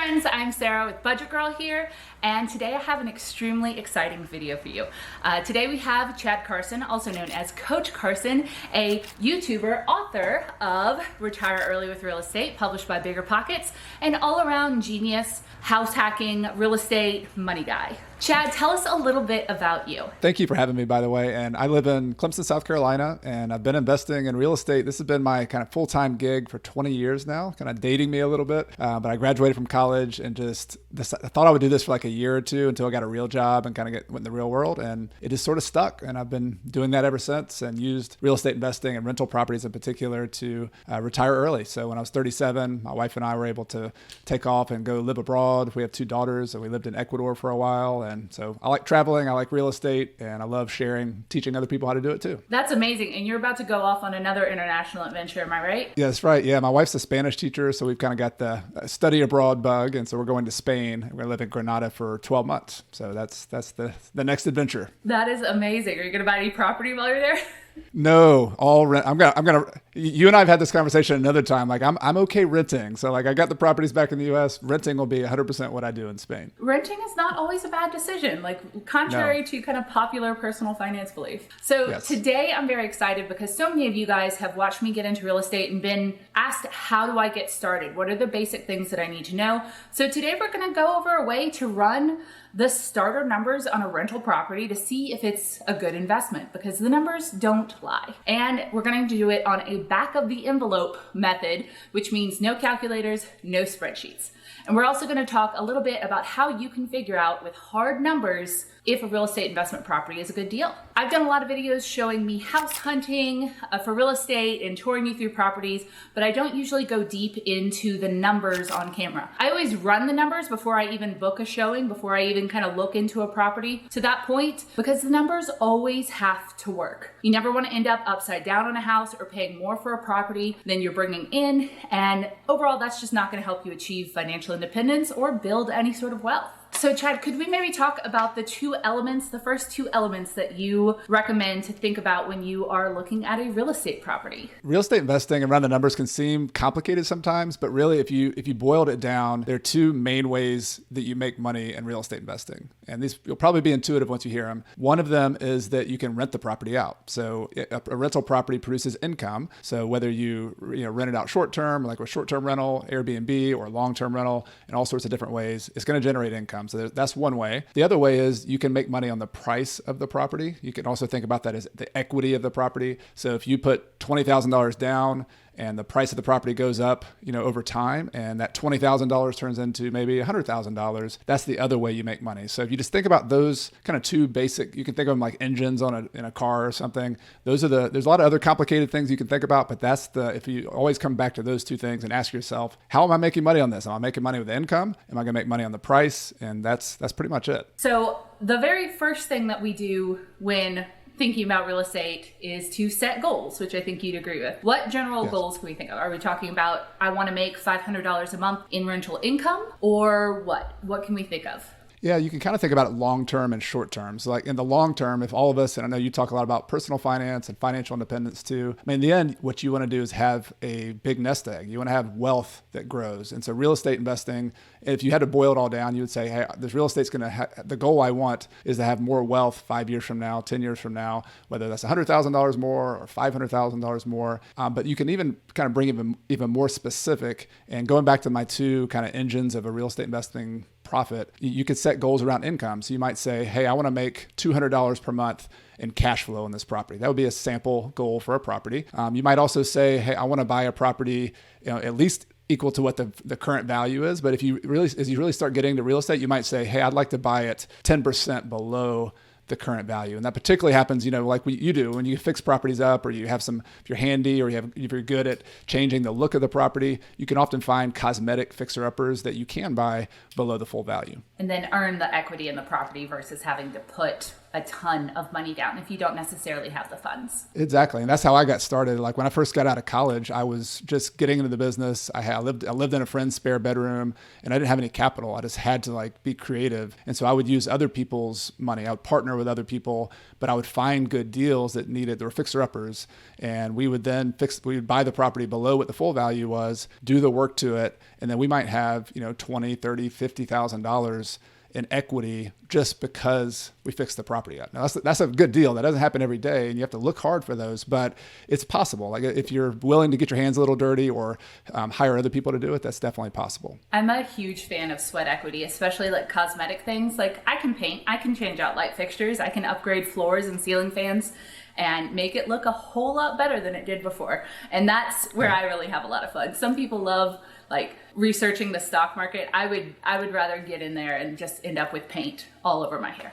friends, I'm Sarah with Budget Girl here, and today I have an extremely exciting video for you. Today we have Chad Carson, also known as Coach Carson, a YouTuber, author of Retire Early with Real Estate, published by Bigger Pockets, and all-around genius, house hacking, real estate money guy. Chad, tell us a little bit about you. Thank you for having me, by the way. And I live in Clemson, South Carolina, and I've been investing in real estate. This has been my kind of full-time gig for 20 years now, kind of dating me a little bit. But I graduated from college and I thought I would do this for like a year or two until I got a real job and kind of went in the real world. And it just sort of stuck. And I've been doing that ever since and used real estate investing and rental properties in particular to retire early. So when I was 37, my wife and I were able to take off and go live abroad. We have 2 daughters, and we lived in Ecuador for a while. And so I like traveling, I like real estate, and I love sharing, teaching other people how to do it too. That's amazing. And you're about to go off on another international adventure, am I right? Yeah, that's right. Yeah, my wife's a Spanish teacher, so we've kind of got the study abroad bug. And so we're going to Spain. We're going to live in Granada for 12 months. So that's the next adventure. That is amazing. Are you going to buy any property while you're there? No, all rent. You and I have had this conversation another time. Like I'm okay renting. So like I got the properties back in the US. Renting will be 100% what I do in Spain. Renting is not always a bad decision, like contrary to kind of popular personal finance belief. So yes. Today I'm very excited because so many of you guys have watched me get into real estate and been asked, how do I get started? What are the basic things that I need to know? So today we're going to go over a way to run the starter numbers on a rental property to see if it's a good investment, because the numbers don't lie. And we're going to do it on a back of the envelope method, which means no calculators, no spreadsheets. And we're also going to talk a little bit about how you can figure out with hard numbers if a real estate investment property is a good deal. I've done a lot of videos showing me house hunting for real estate and touring you through properties, but I don't usually go deep into the numbers on camera. I always run the numbers before I even book a showing, before I even kind of look into a property to that point, because the numbers always have to work. You never want to end up upside down on a house or paying more for a property than you're bringing in. And overall, that's just not going to help you achieve financial independence or build any sort of wealth. So Chad, could we maybe talk about the first two elements that you recommend to think about when you are looking at a real estate property? Real estate investing and run the numbers can seem complicated sometimes, but really if you boiled it down, there are 2 main ways that you make money in real estate investing. And these you'll probably be intuitive once you hear them. One of them is that you can rent the property out. So a rental property produces income. So whether you rent it out short-term, like a short-term rental, Airbnb, or long-term rental, in all sorts of different ways, it's going to generate income. So that's one way. The other way is you can make money on the price of the property. You can also think about that as the equity of the property. So if you put $20,000 down and the price of the property goes up, over time, and that $20,000 turns into maybe $100,000, that's the other way you make money. So if you just think about those kind of 2 basic, you can think of them like engines in a car or something. There's a lot of other complicated things you can think about, but if you always come back to those 2 things and ask yourself, how am I making money on this? Am I making money with income? Am I going to make money on the price? And that's pretty much it. So the very first thing that we do when thinking about real estate is to set goals, which I think you'd agree with. What general goals can we think of? Are we talking about, I want to make $500 a month in rental income, or what? What can we think of? Yeah, you can kind of think about it long-term and short-term. So like in the long term, if all of us, and I know you talk a lot about personal finance and financial independence too. I mean, in the end, what you want to do is have a big nest egg. You want to have wealth that grows. And so real estate investing, if you had to boil it all down, you would say, hey, this real estate's going to the goal I want is to have more wealth 5 years from now, 10 years from now, whether that's $100,000 more or $500,000 more. But you can even kind of bring even more specific. And going back to my 2 kind of engines of a real estate investing profit, you could set goals around income. So you might say, hey, I want to make $200 per month in cash flow in this property. That would be a sample goal for a property. You might also say, hey, I want to buy a property, at least equal to what the current value is. But as you really start getting to real estate, you might say, hey, I'd like to buy it 10% below the current value. And that particularly happens, like what you do when you fix properties up, or you have if you're handy, or if you're good at changing the look of the property, you can often find cosmetic fixer-uppers that you can buy below the full value. And then earn the equity in the property versus having to put a ton of money down if you don't necessarily have the funds. Exactly. And that's how I got started. Like when I first got out of college, I was just getting into the business. I lived in a friend's spare bedroom and I didn't have any capital. I just had to like be creative. And so I would use other people's money. I would partner with other people, but I would find good deals that were fixer-uppers. And we would then we would buy the property below what the full value was, do the work to it. And then we might have, $20,000, $30,000, $50,000 in equity just because we fixed the property up. Now that's a good deal. That doesn't happen every day and you have to look hard for those, but it's possible. Like if you're willing to get your hands a little dirty or hire other people to do it, that's definitely possible. I'm a huge fan of sweat equity, especially like cosmetic things. Like I can paint, I can change out light fixtures, I can upgrade floors and ceiling fans and make it look a whole lot better than it did before. And that's where I really have a lot of fun. Some people love like researching the stock market. I would rather get in there and just end up with paint all over my hair.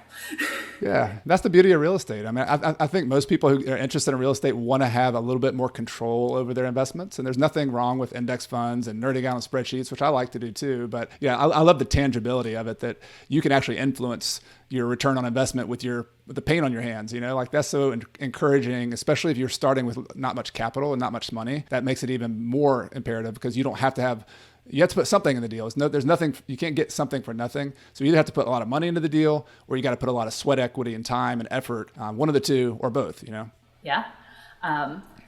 Yeah, that's the beauty of real estate. I mean, I think most people who are interested in real estate want to have a little bit more control over their investments. And there's nothing wrong with index funds and nerding out on spreadsheets, which I like to do too. But yeah, I love the tangibility of it, that you can actually influence your return on investment with the paint on your hands. Like that's so encouraging, especially if you're starting with not much capital and not much money. That makes it even more imperative because you have to put something in the deal. There's nothing, you can't get something for nothing. So you either have to put a lot of money into the deal or you got to put a lot of sweat equity and time and effort, one of the two or both, Yeah.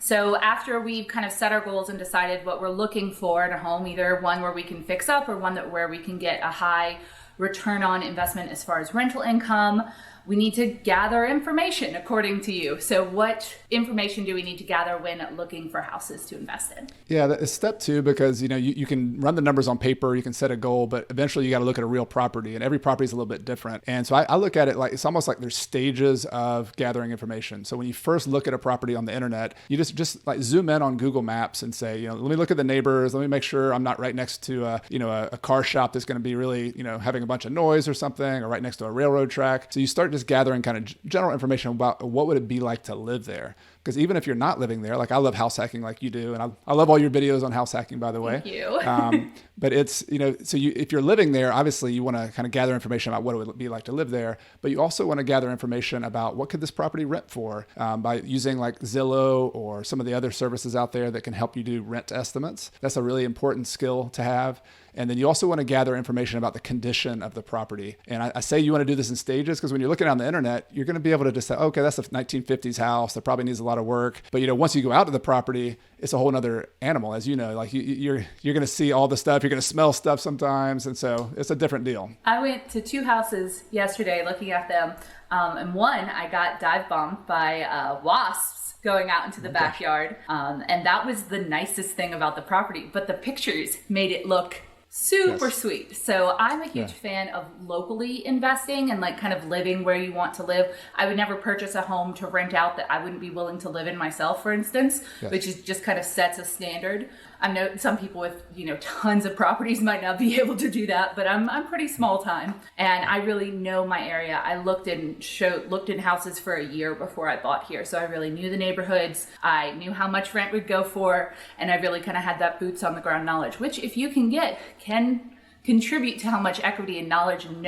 So after we've kind of set our goals and decided what we're looking for in a home, either one where we can fix up or one where we can get a high return on investment as far as rental income, we need to gather information according to you. So what information do we need to gather when looking for houses to invest in? Yeah, that's step 2, because you can run the numbers on paper, you can set a goal, but eventually you got to look at a real property, and every property is a little bit different. And so I look at it like it's almost like there's stages of gathering information. So when you first look at a property on the internet, you just like zoom in on Google Maps and say, let me look at the neighbors, let me make sure I'm not right next to a car shop that's going to be really having a bunch of noise or something, or right next to a railroad track. So you start just gathering kind of general information about what would it be like to live there. Because even if you're not living there, like I love house hacking like you do, and I love all your videos on house hacking, by the way. Thank you. But it's, if you're living there, obviously you want to kind of gather information about what it would be like to live there, but you also want to gather information about what could this property rent for, by using like Zillow or some of the other services out there that can help you do rent estimates. That's a really important skill to have. And then you also want to gather information about the condition of the property. And I say you want to do this in stages because when you're looking on the internet, you're going to be able to just say, okay, that's a 1950s house that probably needs a lot of work. But once you go out to the property, it's a whole nother animal, as you know. Like you're going to see all the stuff, you're going to smell stuff sometimes, and so it's a different deal. I went to 2 houses yesterday looking at them, and one I got dive bombed by wasps going out into the backyard, and that was the nicest thing about the property. But the pictures made it look super sweet. So I'm a huge fan of locally investing and like kind of living where you want to live. I would never purchase a home to rent out that I wouldn't be willing to live in myself, for instance, which is just kind of sets a standard. I know some people with, tons of properties might not be able to do that, but I'm pretty small time and I really know my area. I looked in houses for a year before I bought here. So I really knew the neighborhoods. I knew how much rent would go for, and I really kind of had that boots on the ground knowledge, which if you can get, can contribute to how much equity and knowledge and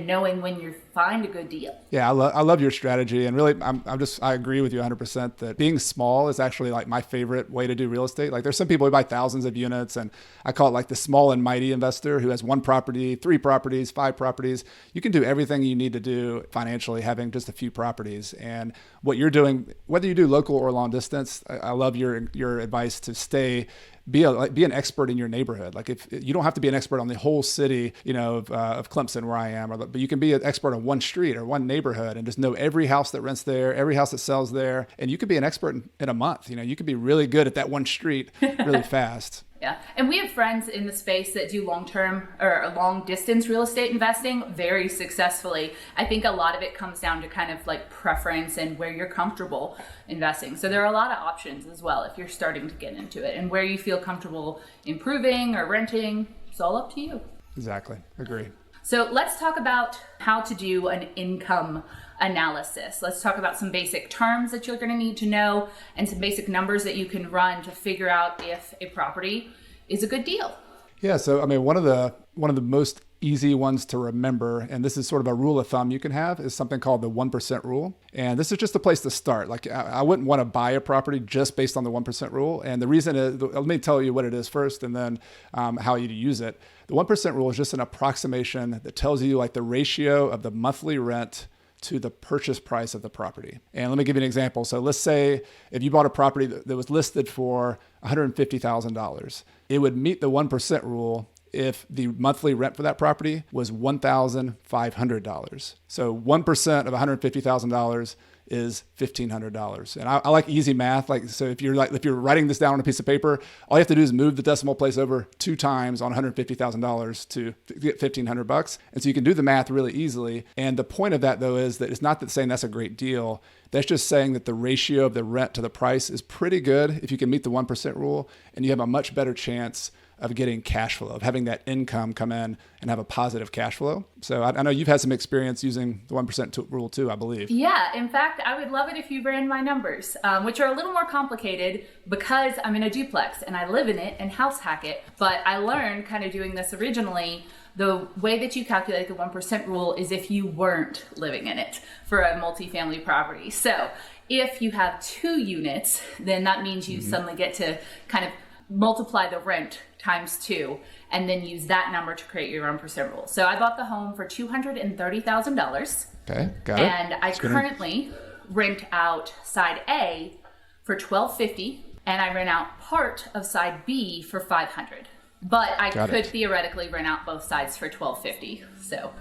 knowing when you find a good deal. Yeah, I love your strategy, and really, I agree with you 100% that being small is actually like my favorite way to do real estate. Like there's some people who buy thousands of units, and I call it like the small and mighty investor who has 1 property, 3 properties, 5 properties. You can do everything you need to do financially having just a few properties. And what you're doing, whether you do local or long distance, I love your advice to be an expert in your neighborhood. Like if you don't have to be an expert on the whole city, of Clemson where I am, but you can be an expert on one street or one neighborhood and just know every house that rents there, every house that sells there. And you could be an expert in a month. You could be really good at that one street really fast. Yeah. And we have friends in the space that do long-term or long-distance real estate investing very successfully. I think a lot of it comes down to kind of like preference and where you're comfortable investing. So there are a lot of options as well if you're starting to get into it, and where you feel comfortable improving or renting. It's all up to you. Exactly. Agree. So let's talk about how to do an income analysis. Let's talk about some basic terms that you're going to need to know and some basic numbers that you can run to figure out if a property is a good deal. Yeah. So, one of the most easy ones to remember, and this is sort of a rule of thumb you can have, is something called the 1% rule. And this is just a place to start. Like I wouldn't want to buy a property just based on the 1% rule. And the reason is, let me tell you what it is first and then how you use it. The 1% rule is just an approximation that tells you like the ratio of the monthly rent to the purchase price of the property. And let me give you an example. So let's say if you bought a property that was listed for $150,000, it would meet the 1% rule if the monthly rent for that property was $1,500. So 1% of $150,000 is $1,500. And I like easy math. So if you're writing this down on a piece of paper, all you have to do is move the decimal place over 2 times on $150,000 to get $1,500. And so you can do the math really easily. And the point of that though is that it's not that saying that's a great deal. That's just saying that the ratio of the rent to the price is pretty good if you can meet the 1% rule, and you have a much better chance of getting cash flow, of having that income come in and have a positive cash flow. So I know you've had some experience using the 1% rule too, I believe. Yeah, in fact, I would love it if you ran my numbers, which are a little more complicated because I'm in a duplex and I live in it and house hack it. But I learned kind of doing this originally, the way that you calculate the 1% rule is if you weren't living in it for a multifamily property. So if you have 2 units, then that means you suddenly get to kind of multiply the rent times 2 and then use that number to create your 1% rule. So I bought the home for $230,000. Okay, got it. And I currently rent out side A for $1,250, and I rent out part of side B for $500. But I could theoretically rent out both sides for $1,250. So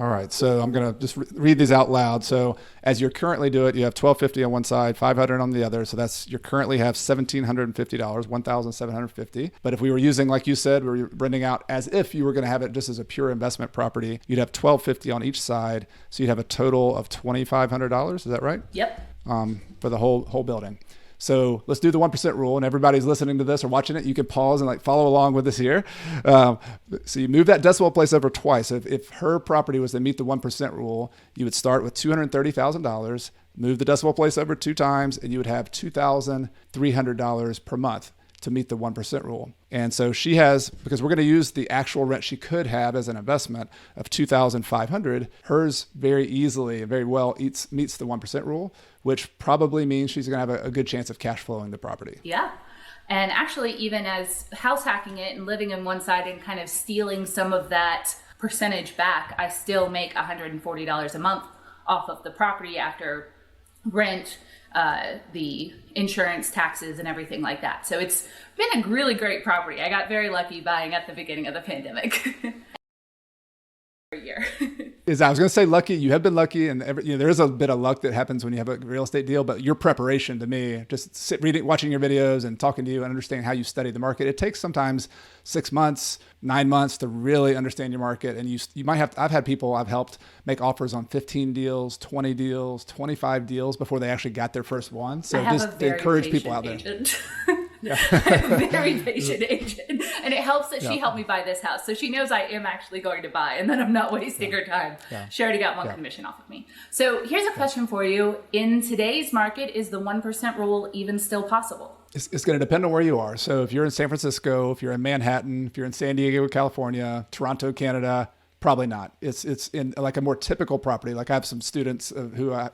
all right, so I'm going to just read these out loud. So as you currently do it, you have $1,250 on one side, $500 on the other. So you currently have $1,750, $1,750. But if we were using, like you said, we were renting out as if you were going to have it just as a pure investment property, you'd have $1,250 on each side. So you'd have a total of $2,500. Is that right? Yep. For the whole building. So let's do the 1% rule, and everybody's listening to this or watching it, you can pause and follow along with us here. So you move that decimal place over twice. If her property was to meet the 1% rule, you would start with $230,000, move the decimal place over 2 times, and you would have $2,300 per month to meet the 1% rule. And so she has, because we're going to use the actual rent she could have as an investment of $2,500, hers very easily and very well meets the 1% rule, which probably means she's going to have a good chance of cash flowing the property. Yeah. And actually, even as house hacking it and living in one side and kind of stealing some of that percentage back, I still make $140 a month off of the property after rent, the insurance, taxes, and everything like that. So it's been a really great property. I got very lucky buying at the beginning of the pandemic. A year. I was going to say lucky. You have been lucky, and there is a bit of luck that happens when you have a real estate deal. But your preparation, to me, just watching your videos and talking to you and understanding how you study the market, it takes sometimes 6 months, 9 months to really understand your market. And you might have. I've had people I've helped make offers on 15 deals, 20 deals, 25 deals before they actually got their first one. So just encourage people out there. Yeah. Very patient agent, and it helps that she helped me buy this house, so she knows I am actually going to buy, and then I'm not wasting her time. She already got one commission off of me. So here's a question for you: in today's market, is the 1% rule even still possible? It's going to depend on where you are. So if you're in San Francisco, if you're in Manhattan, if you're in San Diego, California, Toronto, Canada, probably not. It's in like a more typical property. Like I have some students who are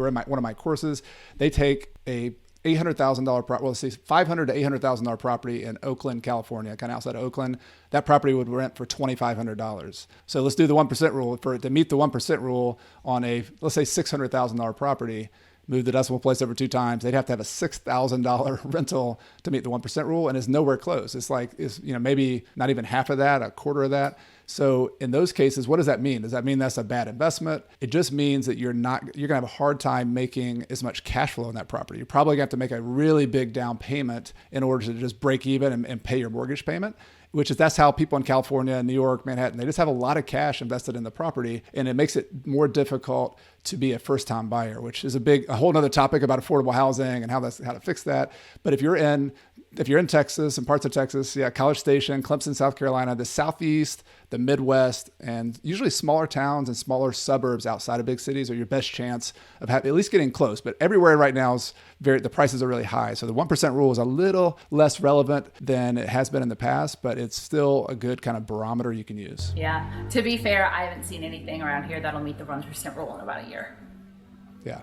in one of my courses. They take a $800,000 $500,000 to $800,000 property in Oakland, California, kind of outside of Oakland. That property would rent for $2,500. So let's do the 1% rule. To meet the 1% rule on a, let's say $600,000 property, move the decimal place over 2 times, they'd have to have a $6,000 rental to meet the 1% rule, and it's nowhere close. It's maybe not even half of that, a quarter of that. So in those cases, what does that mean? Does that mean that's a bad investment? It just means that you're going to have a hard time making as much cash flow in that property. You're probably going to have to make a really big down payment in order to just break even and pay your mortgage payment. That's how people in California, New York, Manhattan, they just have a lot of cash invested in the property, and it makes it more difficult to be a first-time buyer, which is a whole nother topic about affordable housing and how to fix that. But if you're in if you're in Texas and parts of Texas, College Station, Clemson, South Carolina, the Southeast, the Midwest, and usually smaller towns and smaller suburbs outside of big cities are your best chance of at least getting close. But everywhere right now the prices are really high. So the 1% rule is a little less relevant than it has been in the past, but it's still a good kind of barometer you can use. Yeah. To be fair, I haven't seen anything around here that'll meet the 1% rule in about a year. Yeah.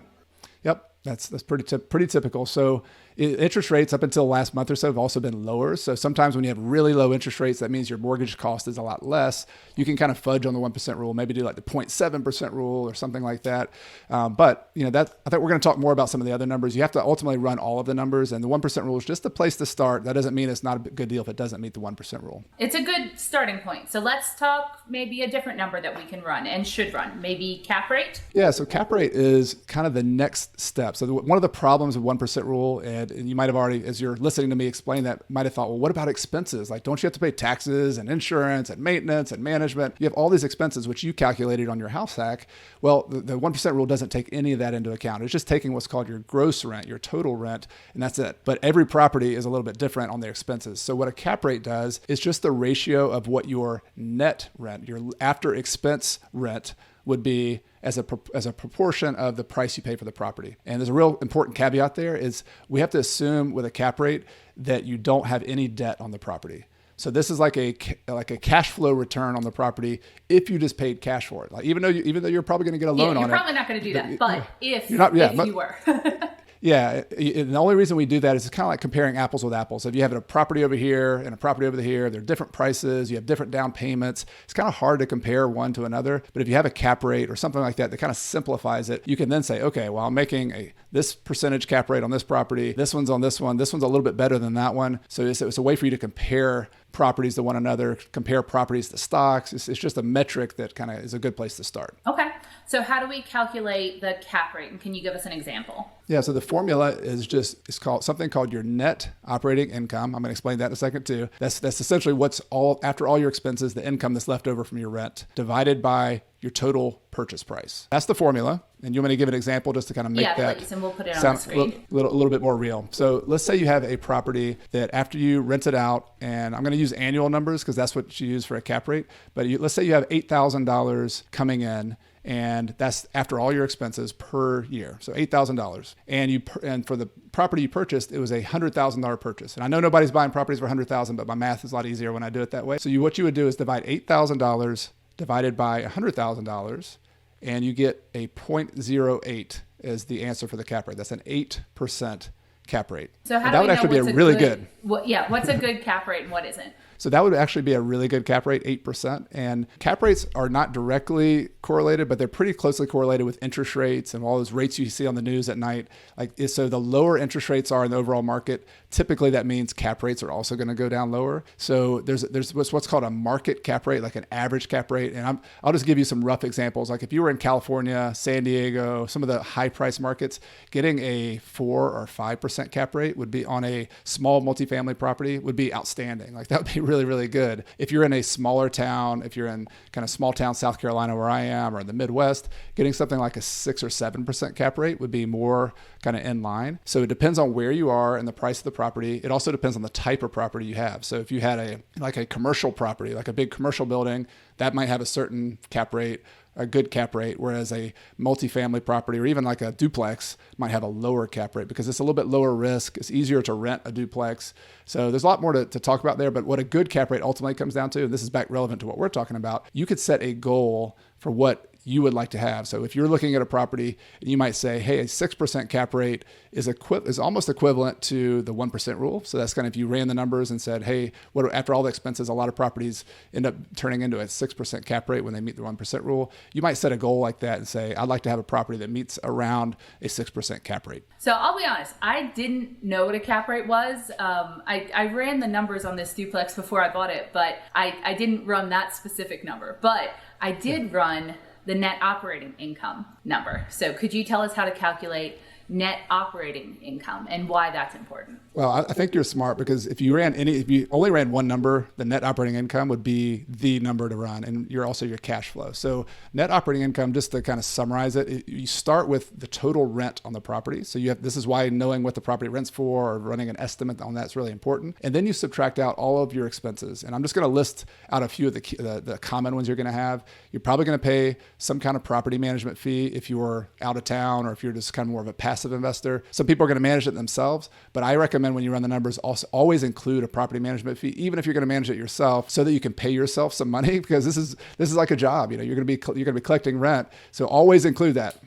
Yep. That's pretty typical. So interest rates up until last month or so have also been lower. So sometimes when you have really low interest rates, that means your mortgage cost is a lot less. You can kind of fudge on the 1% rule, maybe do like the 0.7% rule or something like that. But I think we're going to talk more about some of the other numbers. You have to ultimately run all of the numbers, and the 1% rule is just the place to start. That doesn't mean it's not a good deal if it doesn't meet the 1% rule. It's a good starting point. So let's talk maybe a different number that we can run and should run, maybe cap rate. Yeah. So cap rate is kind of the next step. So one of the problems with 1% rule, and you might have already, as you're listening to me explain that, might have thought, well, what about expenses? Like, don't you have to pay taxes and insurance and maintenance and management? You have all these expenses, which you calculated on your house hack. Well, the 1% rule doesn't take any of that into account. It's just taking what's called your gross rent, your total rent, and that's it. But every property is a little bit different on their expenses. So what a cap rate does is just the ratio of what your net rent, your after expense rent, would be as a proportion of the price you pay for the property. And there's a real important caveat there is we have to assume with a cap rate that you don't have any debt on the property. So this is like a cash flow return on the property if you just paid cash for it. Like even though you're probably going to get a loan on it. You're probably not going to do that, but if you were. Yeah. And the only reason we do that is it's kind of like comparing apples with apples. So if you have a property over here and a property over here, they're different prices, you have different down payments. It's kind of hard to compare one to another. But if you have a cap rate or something like that kind of simplifies it, you can then say, okay, well, I'm making this percentage cap rate on this property. This one's on this one. This one's a little bit better than that one. So it's a way for you to compare properties to one another, compare properties to stocks. It's just a metric that kind of is a good place to start. Okay. So how do we calculate the cap rate? And can you give us an example? Yeah. So the formula is something called your net operating income. I'm going to explain that in a second too. That's essentially what's after all your expenses, the income that's left over from your rent divided by your total purchase price. That's the formula. And you want me to give an example just to kind of make that please, and we'll put it on the screen. A little bit more real. So let's say you have a property that after you rent it out, and I'm going to use annual numbers because that's what you use for a cap rate. But let's say you have $8,000 coming in, and that's after all your expenses per year. So $8,000. And for the property you purchased, it was a $100,000 purchase. And I know nobody's buying properties for $100,000, but my math is a lot easier when I do it that way. So what you would do is divide $8,000 divided by $100,000, and you get a 0.08 as the answer for the cap rate. That's an 8% cap rate. So that would actually be really good. What's a good cap rate and what isn't? So that would actually be a really good cap rate, 8%. And cap rates are not directly correlated, but they're pretty closely correlated with interest rates and all those rates you see on the news at night. So the lower interest rates are in the overall market, typically that means cap rates are also going to go down lower. So there's what's called a market cap rate, like an average cap rate. And I'll just give you some rough examples. Like if you were in California, San Diego, some of the high price markets, getting a 4 or 5% cap rate would be on a small multifamily property would be outstanding. Like that would be really, really good. If you're in a smaller town, if you're in kind of small town South Carolina where I am, or in the Midwest, getting something like a 6 or 7% cap rate would be more kind of in line. So it depends on where you are and the price of the property. It also depends on the type of property you have. So if you had a commercial property, like a big commercial building, that might have a certain cap rate, a good cap rate, whereas a multifamily property or even like a duplex might have a lower cap rate because it's a little bit lower risk. It's easier to rent a duplex. So there's a lot more to talk about there, but what a good cap rate ultimately comes down to, and this is back relevant to what we're talking about, you could set a goal for what you would like to have. So if you're looking at a property, you might say, hey, a 6% cap rate is almost equivalent to the 1% rule. So that's kind of if you ran the numbers and said, hey, after all the expenses, a lot of properties end up turning into a 6% cap rate when they meet the 1% rule. You might set a goal like that and say, I'd like to have a property that meets around a 6% cap rate. So I'll be honest, I didn't know what a cap rate was. I ran the numbers on this duplex before I bought it, but I didn't run that specific number. But I did run the net operating income number. So could you tell us how to calculate net operating income and why that's important. Well, I think you're smart, because if you only ran one number, the net operating income would be the number to run, and you're also your cash flow. So net operating income, just to kind of summarize it, you start with the total rent on the property. So this is why knowing what the property rents for or running an estimate on that's really important. And then you subtract out all of your expenses. And I'm just going to list out a few of the common ones you're going to have. You're probably going to pay some kind of property management fee if you're out of town, or if you're just kind of more of a passive investor. Some people are going to manage it themselves, but I recommend when you run the numbers, also always include a property management fee, even if you're going to manage it yourself, so that you can pay yourself some money, because this is like a job. You're going to be collecting rent, so always include that.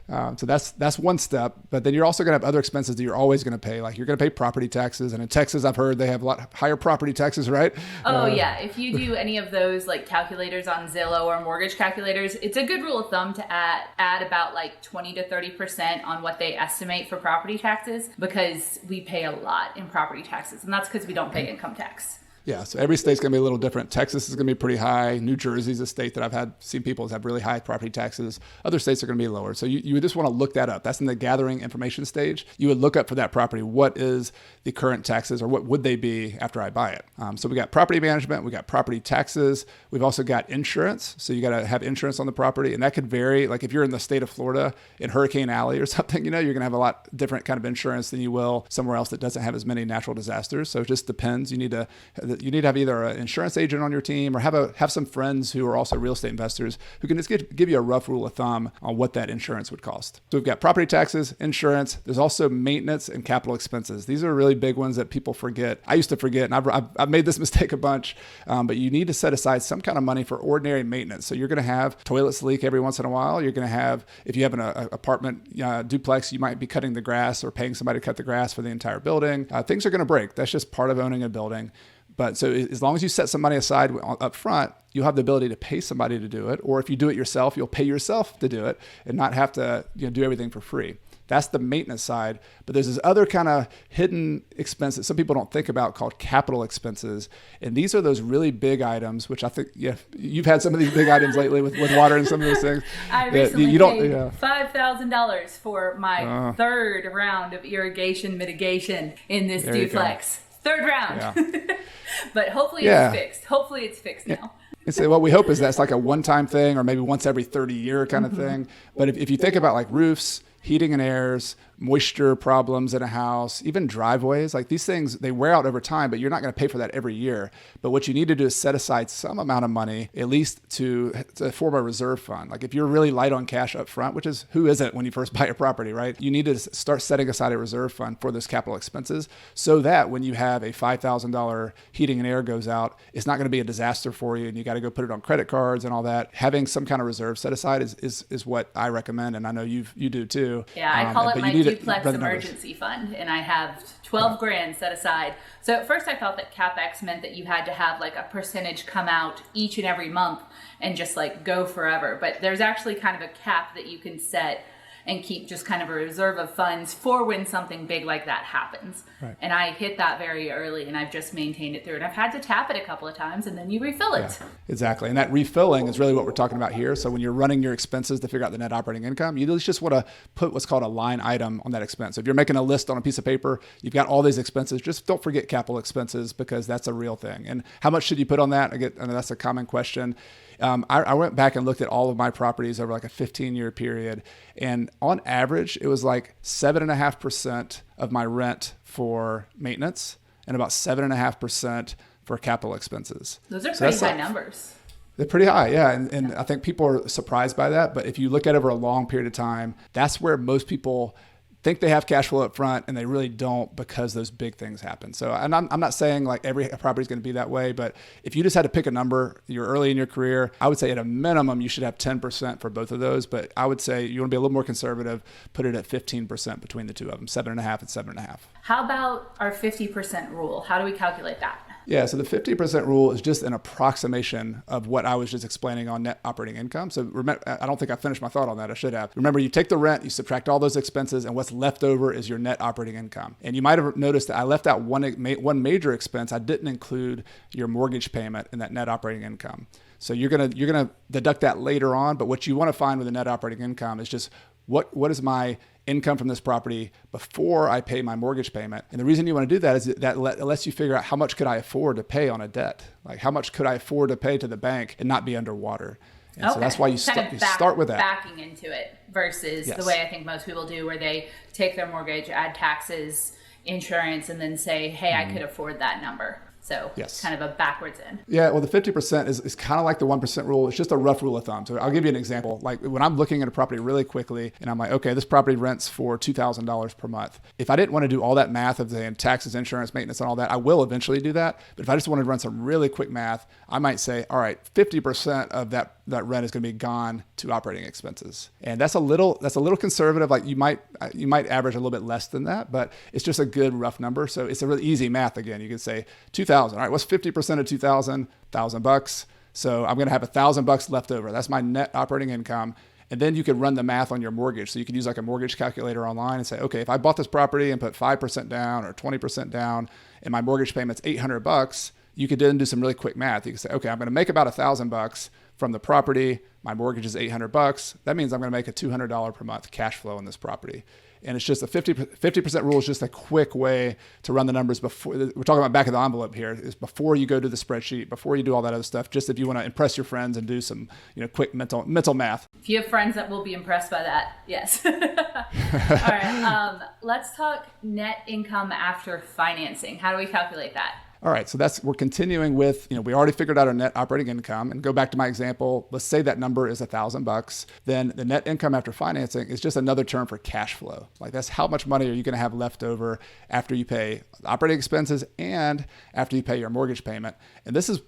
So that's one step, but then you're also going to have other expenses that you're always going to pay. Like you're going to pay property taxes, and in Texas, I've heard they have a lot higher property taxes, right? Oh yeah. If you do any of those like calculators on Zillow or mortgage calculators, it's a good rule of thumb to add about like 20 to 30% on what they estimate for property taxes, because we pay a lot in property taxes, and that's because we don't pay income tax. Yeah, so every state's going to be a little different. Texas is going to be pretty high. New Jersey's a state that I've seen people have really high property taxes. Other states are going to be lower. So you would just want to look that up. That's in the gathering information stage. You would look up for that property. What is the current taxes, or what would they be after I buy it? So we got property management, we got property taxes. We've also got insurance. So you got to have insurance on the property, and that could vary. Like if you're in the state of Florida in Hurricane Alley or something, you're going to have a lot different kind of insurance than you will somewhere else that doesn't have as many natural disasters. So it just depends. You need to have either an insurance agent on your team, or have some friends who are also real estate investors who can just give you a rough rule of thumb on what that insurance would cost. So we've got property taxes, insurance. There's also maintenance and capital expenses. These are really big ones that people forget. I used to forget, and I've made this mistake a bunch, but you need to set aside some kind of money for ordinary maintenance. So you're going to have toilets leak every once in a while. You're going to have, if you have an apartment duplex, you might be cutting the grass or paying somebody to cut the grass for the entire building. Things are going to break. That's just part of owning a building. But so as long as you set some money aside up front, you'll have the ability to pay somebody to do it. Or if you do it yourself, you'll pay yourself to do it and not have to do everything for free. That's the maintenance side. But there's this other kind of hidden expense that some people don't think about called capital expenses. And these are those really big items, which I think you've had some of these big items lately with water and some of those things. I recently paid $5,000 for my third round of irrigation mitigation in this duplex. Third round. Yeah. But hopefully it's fixed. Hopefully it's fixed now. And so what we hope is that's like a one-time thing, or maybe once every 30-year kind of thing. But if you think about like roofs, heating and airs, moisture problems in a house, even driveways, like these things, they wear out over time, but you're not going to pay for that every year. But what you need to do is set aside some amount of money, at least to form a reserve fund. Like if you're really light on cash up front, which is who isn't when you first buy a property, right? You need to start setting aside a reserve fund for those capital expenses, so that when you have a $5,000 heating and air goes out, it's not going to be a disaster for you, and you got to go put it on credit cards and all that. Having some kind of reserve set aside is what I recommend, and I know you do too. Yeah, I call it my duplex emergency fund, and I have 12 grand set aside. So at first I thought that CapEx meant that you had to have like a percentage come out each and every month and just like go forever. But there's actually kind of a cap that you can set and keep just kind of a reserve of funds for when something big like that happens. Right. And I hit that very early, and I've just maintained it through. And I've had to tap it a couple of times, and then you refill it. Yeah, exactly. And that refilling is really what we're talking about here. So when you're running your expenses to figure out the net operating income, you just want to put what's called a line item on that expense. So if you're making a list on a piece of paper, you've got all these expenses, just don't forget capital expenses, because that's a real thing. And how much should you put on that? I know that's a common question. I went back and looked at all of my properties over like a 15-year period. And on average, it was like 7.5% of my rent for maintenance and about 7.5% for capital expenses. Those are pretty high numbers. They're pretty high, yeah. And I think people are surprised by that. But if you look at it over a long period of time, that's where most people think they have cash flow up front, and they really don't, because those big things happen. So, and I'm not saying like every property is going to be that way, but if you just had to pick a number, you're early in your career, I would say at a minimum, you should have 10% for both of those. But I would say you want to be a little more conservative, put it at 15% between the two of them, 7.5 and 7.5. How about our 50% rule? How do we calculate that? Yeah, so the 50% rule is just an approximation of what I was just explaining on net operating income. So remember, I don't think I finished my thought on that. I should have. Remember, you take the rent, you subtract all those expenses, and what's left over is your net operating income. And you might have noticed that I left out one major expense. I didn't include your mortgage payment in that net operating income. So you're gonna deduct that later on. But what you want to find with the net operating income is just what is my income from this property before I pay my mortgage payment. And the reason you want to do that is that it lets you figure out how much could I afford to pay on a debt? Like how much could I afford to pay to the bank and not be underwater? And so that's why you start with that. Backing into it versus the way I think most people do, where they take their mortgage, add taxes, insurance, and then say, hey, I could afford that number. So it's kind of a backwards in. Yeah, well, the 50% is kind of like the 1% rule. It's just a rough rule of thumb. So I'll give you an example. Like when I'm looking at a property really quickly and I'm like, okay, this property rents for $2,000 per month. If I didn't want to do all that math of the taxes, insurance, maintenance, and all that, I will eventually do that. But if I just wanted to run some really quick math, I might say, all right, 50% of that rent is going to be gone to operating expenses. And that's a little conservative. Like you might average a little bit less than that, but it's just a good rough number. So it's a really easy math. Again, you can say 2,000. All right, what's 50% of 2,000? $1,000. So I'm going to have $1,000 left over. That's my net operating income. And then you could run the math on your mortgage. So you could use like a mortgage calculator online and say, okay, if I bought this property and put 5% down or 20% down and my mortgage payment's $800, you could then do some really quick math. You can say, okay, I'm going to make about $1,000 from the property. My mortgage is $800. That means I'm going to make a $200 per month cash flow in this property. And it's just a 50% rule is just a quick way to run the numbers before. We're talking about back of the envelope here, is before you go to the spreadsheet, before you do all that other stuff, just if you want to impress your friends and do some quick mental math. If you have friends that will be impressed by that, yes. All right, let's talk net income after financing. How do we calculate that? All right, so we're continuing with, we already figured out our net operating income, and go back to my example. Let's say that number is $1,000. Then the net income after financing is just another term for cash flow. Like that's how much money are you going to have left over after you pay operating expenses and after you pay your mortgage payment. And this is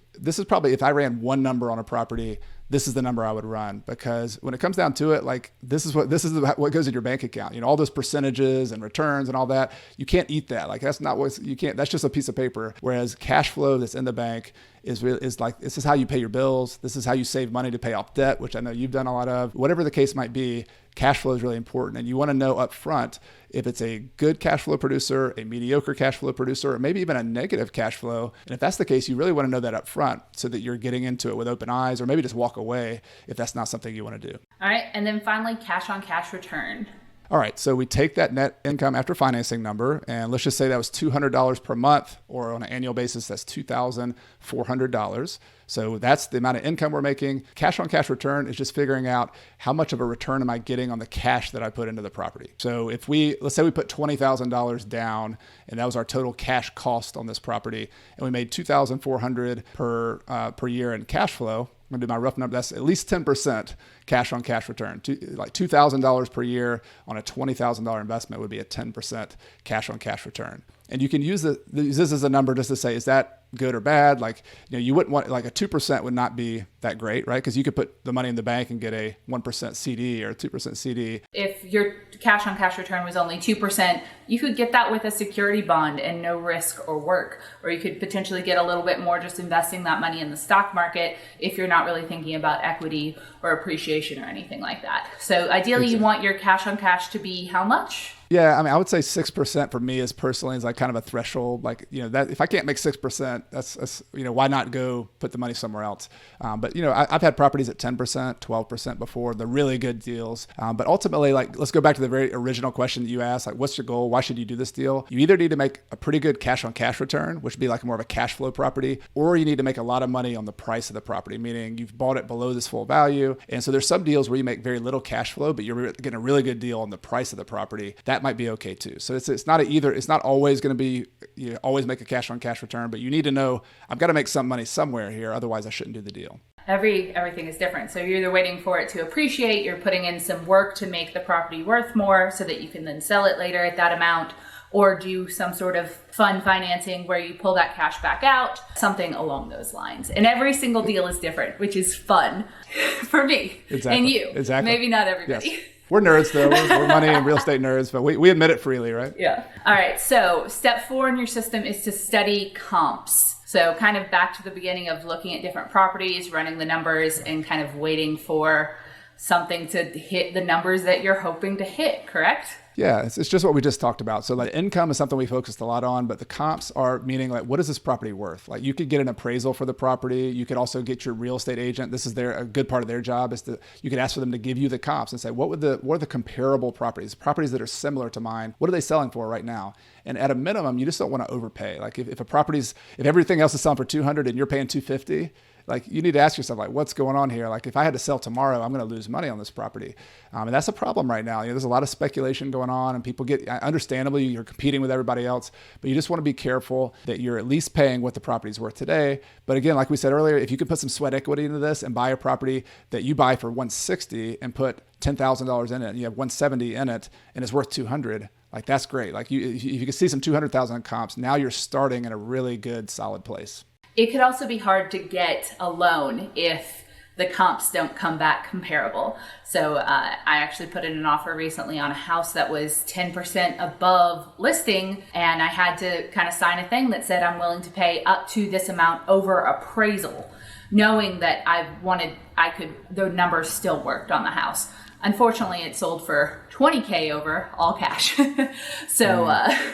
probably, if I ran one number on a property, this is the number I would run, because when it comes down to it, like this is what goes in your bank account. All those percentages and returns and all that, you can't eat that. Like that's not what you can't. That's just a piece of paper. Whereas cash flow that's in the bank is like, this is how you pay your bills. This is how you save money to pay off debt, which I know you've done a lot of. Whatever the case might be, cash flow is really important. And you want to know up front if it's a good cash flow producer, a mediocre cash flow producer, or maybe even a negative cash flow. And if that's the case, you really want to know that up front so that you're getting into it with open eyes, or maybe just walk away if that's not something you want to do. All right. And then finally, cash on cash return. All right, so we take that net income after financing number, and let's just say that was $200 per month, or on an annual basis, that's $2,400. So that's the amount of income we're making. Cash on cash return is just figuring out how much of a return am I getting on the cash that I put into the property. So let's say we put $20,000 down, and that was our total cash cost on this property, and we made $2,400 per year in cash flow. I'm going to do my rough number. That's at least 10% cash on cash return. Like $2,000 per year on a $20,000 investment would be a 10% cash on cash return. And you can use this as a number just to say, is that good or bad? Like, you wouldn't want, like a 2% would not be that great, right? Because you could put the money in the bank and get a 1% CD or a 2% CD. If your cash on cash return was only 2%, you could get that with a security bond and no risk or work. Or you could potentially get a little bit more just investing that money in the stock market if you're not really thinking about equity or appreciation or anything like that. So ideally, you want your cash on cash to be how much? Yeah, I mean, I would say 6% for me personally is like kind of a threshold. Like, that if I can't make 6%, that's why not go put the money somewhere else? But I've had properties at 10%, 12% before, the really good deals. But ultimately, like, let's go back to the very original question that you asked, like, what's your goal? Why should you do this deal? You either need to make a pretty good cash on cash return, which would be like more of a cash flow property, or you need to make a lot of money on the price of the property, meaning you've bought it below this full value. And so there's some deals where you make very little cash flow, but you're getting a really good deal on the price of the property. That might be okay too. So it's not it's not always going to be, always make a cash on cash return, but you need to know, I've got to make some money somewhere here. Otherwise I shouldn't do the deal. Everything is different. So you're either waiting for it to appreciate, you're putting in some work to make the property worth more so that you can then sell it later at that amount, or do some sort of fund financing where you pull that cash back out, something along those lines. And every single deal is different, which is fun for me and you. Exactly. Maybe not everybody. Yes. We're nerds though. We're money and real estate nerds, but we admit it freely, right? Yeah. All right. So step 4 in your system is to study comps. So kind of back to the beginning of looking at different properties, running the numbers, and kind of waiting for something to hit the numbers that you're hoping to hit, correct? Yeah, it's just what we just talked about. So like income is something we focused a lot on, but the comps are meaning like, what is this property worth? Like you could get an appraisal for the property. You could also get your real estate agent. This is a good part of their job is you could ask for them to give you the comps and say, what are the comparable properties that are similar to mine? What are they selling for right now? And at a minimum, you just don't want to overpay. Like if everything else is selling for 200 and you're paying 250, like you need to ask yourself, like, what's going on here? Like if I had to sell tomorrow, I'm going to lose money on this property. And that's a problem right now. There's a lot of speculation going on and people understandably, you're competing with everybody else, but you just want to be careful that you're at least paying what the property's worth today. But again, like we said earlier, if you can put some sweat equity into this and buy a property that you buy for 160 and put $10,000 in it, and you have 170 in it and it's worth 200, like that's great. Like if you can see some 200,000 comps, now you're starting in a really good, solid place. It could also be hard to get a loan if the comps don't come back comparable. So I actually put in an offer recently on a house that was 10% above listing, and I had to kind of sign a thing that said I'm willing to pay up to this amount over appraisal, knowing that the numbers still worked on the house. Unfortunately, it sold for $20K over, all cash. So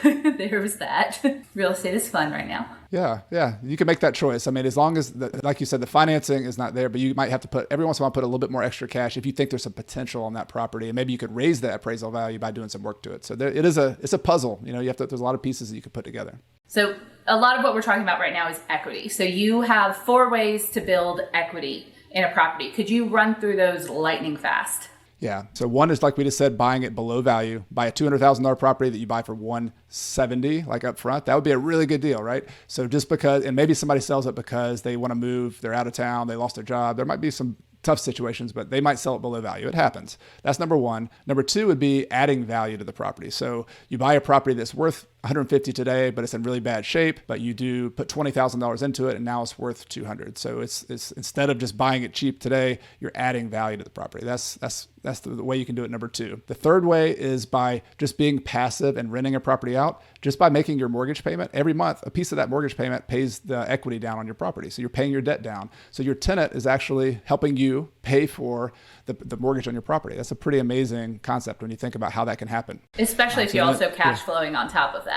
there was that. Real estate is fun right now. Yeah. You can make that choice. I mean, as long as, like you said, the financing is not there, but you might have to every once in a while, put a little bit more extra cash if you think there's some potential on that property. And maybe you could raise that appraisal value by doing some work to it. So it's a puzzle. There's a lot of pieces that you could put together. So a lot of what we're talking about right now is equity. So you have 4 ways to build equity in a property. Could you run through those lightning fast? Yeah. So one is, like we just said, buying it below value. Buy a $200,000 property that you buy for $170, like up front. That would be a really good deal, right? So just because, and maybe somebody sells it because they want to move, they're out of town, they lost their job. There might be some tough situations, but they might sell it below value. It happens. That's number one. Number two would be adding value to the property. So you buy a property that's worth $150 today, but it's in really bad shape, but you do put $20,000 into it and now it's worth $200. So it's instead of just buying it cheap today, you're adding value to the property. That's the way you can do it. Number two. The third way is by just being passive and renting a property out, just by making your mortgage payment every month. A piece of that mortgage payment pays the equity down on your property. So you're paying your debt down. So your tenant is actually helping you pay for the mortgage on your property. That's a pretty amazing concept when you think about how that can happen. Especially if you're also cash flowing on top of that.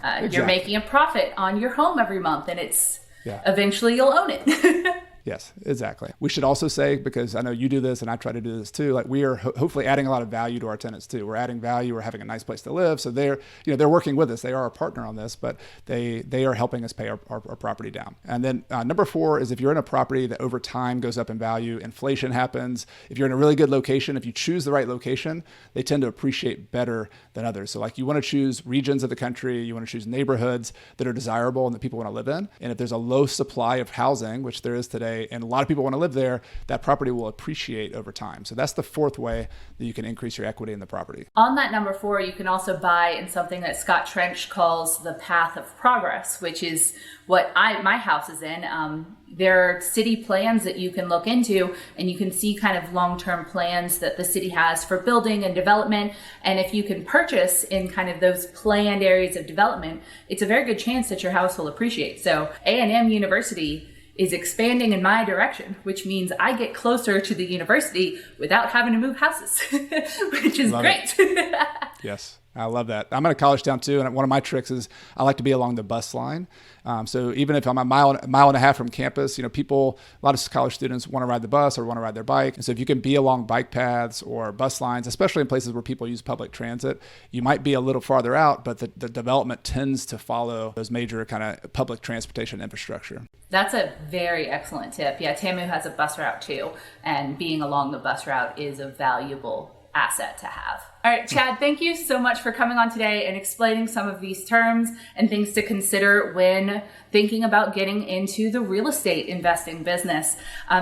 Exactly. You're making a profit on your home every month, and eventually you'll own it. Yes, exactly. We should also say, because I know you do this and I try to do this too, like we are hopefully adding a lot of value to our tenants too. We're adding value. We're having a nice place to live. So they're working with us. They are our partner on this, but they are helping us pay our property down. And then number 4 is if you're in a property that over time goes up in value, inflation happens. If you're in a really good location, if you choose the right location, they tend to appreciate better than others. So like you want to choose regions of the country, you want to choose neighborhoods that are desirable and that people want to live in. And if there's a low supply of housing, which there is today, and a lot of people want to live there, that property will appreciate over time. So that's the 4th way that you can increase your equity in the property. On that number 4, you can also buy in something that Scott Trench calls the path of progress, which is what my house is in. There are city plans that you can look into, and you can see kind of long-term plans that the city has for building and development. And if you can purchase in kind of those planned areas of development, it's a very good chance that your house will appreciate. So A&M University is expanding in my direction, which means I get closer to the university without having to move houses, which is great. Yes. I love that. I'm in a college town too, and one of my tricks is I like to be along the bus line. So even if I'm a mile and a half from campus, a lot of college students want to ride the bus or want to ride their bike. And so if you can be along bike paths or bus lines, especially in places where people use public transit, you might be a little farther out, but the development tends to follow those major kind of public transportation infrastructure. That's a very excellent tip. Yeah, TAMU has a bus route too, and being along the bus route is a valuable asset to have. All right, Chad, thank you so much for coming on today and explaining some of these terms and things to consider when thinking about getting into the real estate investing business.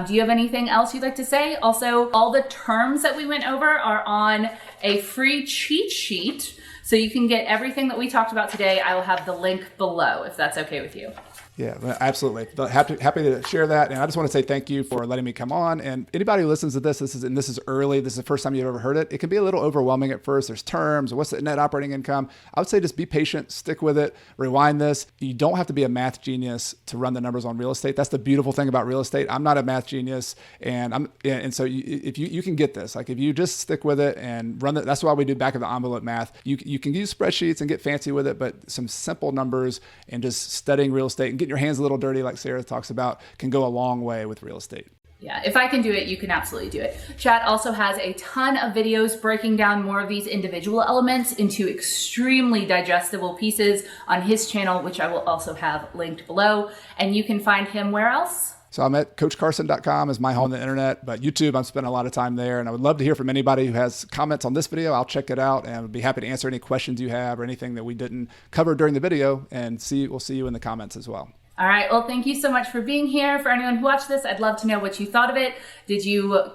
Do you have anything else you'd like to say? Also, all the terms that we went over are on a free cheat sheet, so you can get everything that we talked about today. I will have the link below if that's okay with you. Yeah, absolutely. Happy to share that. And I just want to say thank you for letting me come on. And anybody who listens to this is early. This is the first time you've ever heard it. It can be a little overwhelming at first. There's terms. What's the net operating income? I would say just be patient, stick with it, rewind this. You don't have to be a math genius to run the numbers on real estate. That's the beautiful thing about real estate. I'm not a math genius. And so if you can get this, like if you just stick with it and run that's why we do back of the envelope math. You can use spreadsheets and get fancy with it, but some simple numbers and just studying real estate and getting your hands a little dirty, like Sarah talks about, can go a long way with real estate. Yeah, if I can do it, you can absolutely do it. Chad also has a ton of videos breaking down more of these individual elements into extremely digestible pieces on his channel, which I will also have linked below. And you can find him where else? So I'm at coachcarson.com is my home on the internet, but YouTube, I'm spending a lot of time there. And I would love to hear from anybody who has comments on this video. I'll check it out and would be happy to answer any questions you have or anything that we didn't cover during the video, and we'll see you in the comments as well. All right. Well, thank you so much for being here. For anyone who watched this, I'd love to know what you thought of it. Did you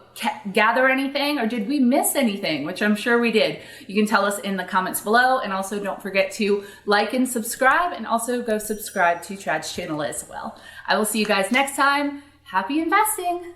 gather anything, or did we miss anything? Which I'm sure we did. You can tell us in the comments below. And also don't forget to like and subscribe, and also go subscribe to Chad's channel as well. I will see you guys next time. Happy investing.